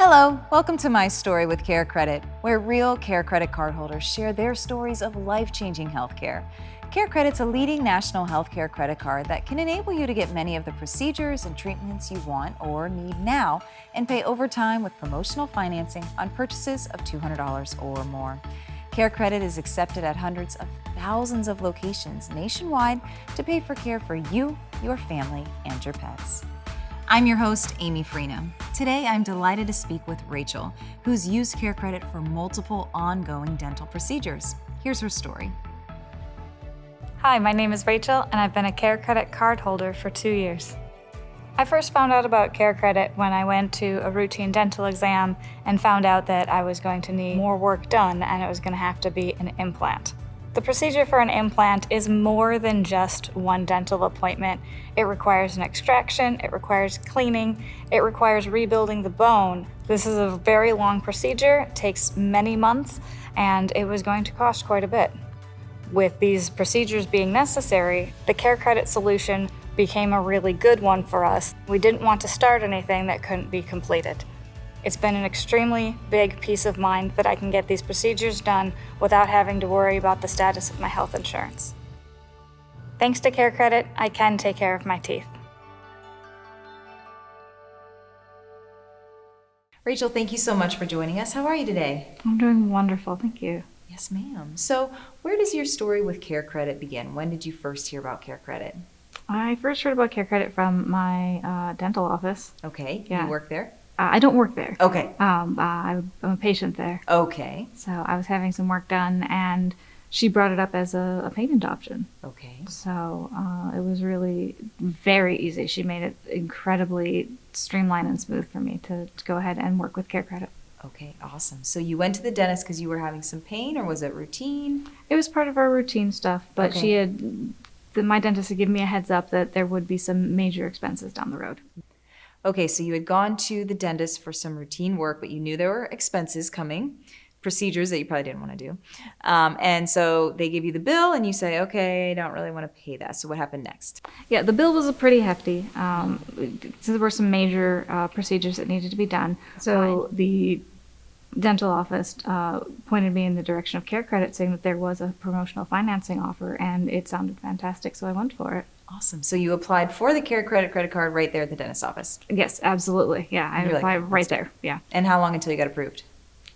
Hello, welcome to My Story with CareCredit, where real CareCredit cardholders share their stories of life-changing healthcare. CareCredit's a leading national healthcare credit card that can enable you to get many of the procedures and treatments you want or need now and pay over time with promotional financing on purchases of $200 or more. CareCredit is accepted at hundreds of thousands of locations nationwide to pay for care for you, your family, and your pets. I'm your host, Amy Freno. Today, I'm delighted to speak with Rachel, who's used CareCredit for multiple ongoing dental procedures. Here's her story. Hi, my name is Rachel, and I've been a CareCredit card holder for 2 years. I first found out about CareCredit when I went to a routine dental exam and found out that I was going to need more work done and it was going to have to be an implant. The procedure for an implant is more than just one dental appointment. It requires an extraction, it requires cleaning, it requires rebuilding the bone. This is a very long procedure, it takes many months, and it was going to cost quite a bit. With these procedures being necessary, the CareCredit solution became a really good one for us. We didn't want to start anything that couldn't be completed. It's been an extremely big peace of mind that I can get these procedures done without having to worry about the status of my health insurance. Thanks to CareCredit, I can take care of my teeth. Rachel, thank you so much for joining us. How are you today? I'm doing wonderful, thank you. Yes, ma'am. So, where does your story with CareCredit begin? When did you first hear about CareCredit? I first heard about CareCredit from my dental office. Okay, Yeah. You work there? I don't work there. Okay. I'm a patient there. Okay. So I was having some work done, and she brought it up as a payment option. Okay. So it was really very easy. She made it incredibly streamlined and smooth for me to go ahead and work with CareCredit. Okay, awesome. So you went to the dentist because you were having some pain, or was it routine? It was part of our routine stuff, but Okay. my dentist had given me a heads up that there would be some major expenses down the road. Okay, so you had gone to the dentist for some routine work, but you knew there were expenses coming, procedures that you probably didn't want to do. And so they give you the bill and you say, okay, I don't really want to pay that. So what happened next? Yeah, the bill was pretty hefty. So there were some major procedures that needed to be done. So the dental office pointed me in the direction of CareCredit, saying that there was a promotional financing offer, and it sounded fantastic, so I went for it. Awesome. So you applied for the CareCredit credit card right there at the dentist office. Yes, absolutely. Yeah, I You're like, applied right "That's there. Yeah, And how long until you got approved?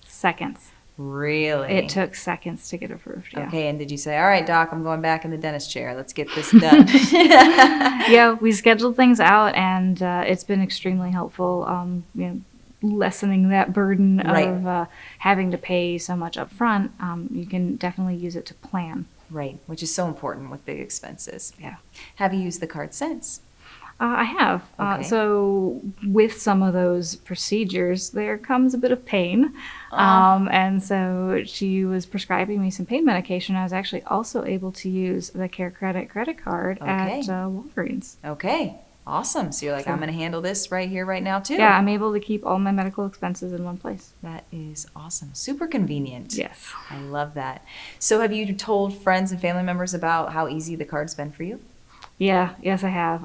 seconds. Really? It took seconds to get approved. Yeah. Okay, and did you say, all right, doc, I'm going back in the dentist chair. Let's get this done. Yeah, we scheduled things out, and it's been extremely helpful. Lessening that burden of having to pay so much up front. You can definitely use it to plan. Right, which is so important with big expenses. Yeah. Have you used the card since? I have. Okay. So with some of those procedures, there comes a bit of pain. And so she was prescribing me some pain medication. I was actually also able to use the CareCredit credit card at Walgreens. Okay, awesome. So you're like, I'm going to handle this right here, right now, too. Yeah, I'm able to keep all my medical expenses in one place. That is awesome. Super convenient. Yes. I love that. So have you told friends and family members about how easy the card's been for you? Yeah, yes, I have.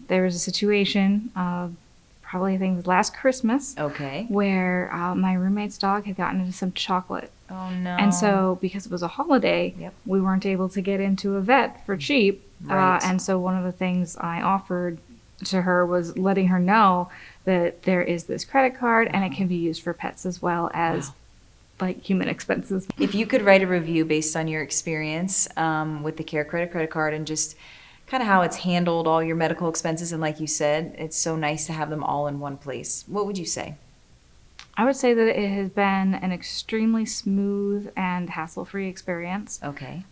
There was a situation, probably I think it was last Christmas, Okay. where my roommate's dog had gotten into some chocolate. Oh, no. And so because it was a holiday, Yep. we weren't able to get into a vet for cheap. Right. And so one of the things I offered to her was letting her know that there is this credit card and it can be used for pets as well as like human expenses. If you could write a review based on your experience with the CareCredit credit card and just kind of how it's handled all your medical expenses, and like you said, it's so nice to have them all in one place, what would you say? I would say that it has been an extremely smooth and hassle-free experience. Okay.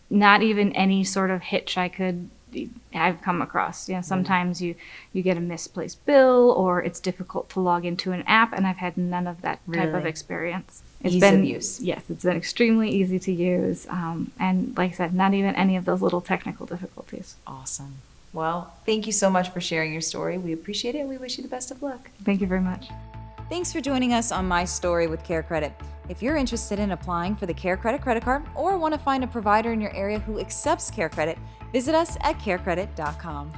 Not even any sort of hitch I've come across. Sometimes you get a misplaced bill, or it's difficult to log into an app, and I've had none of that type of Really? experience. Ease of use. Yes, it's been extremely easy to use, and like I said, not even any of those little technical difficulties. Awesome. Well, thank you so much for sharing your story. We appreciate it, and we wish you the best of luck. Thank you very much. Thanks for joining us on My Story with CareCredit. If you're interested in applying for the CareCredit credit card or want to find a provider in your area who accepts CareCredit, visit us at carecredit.com.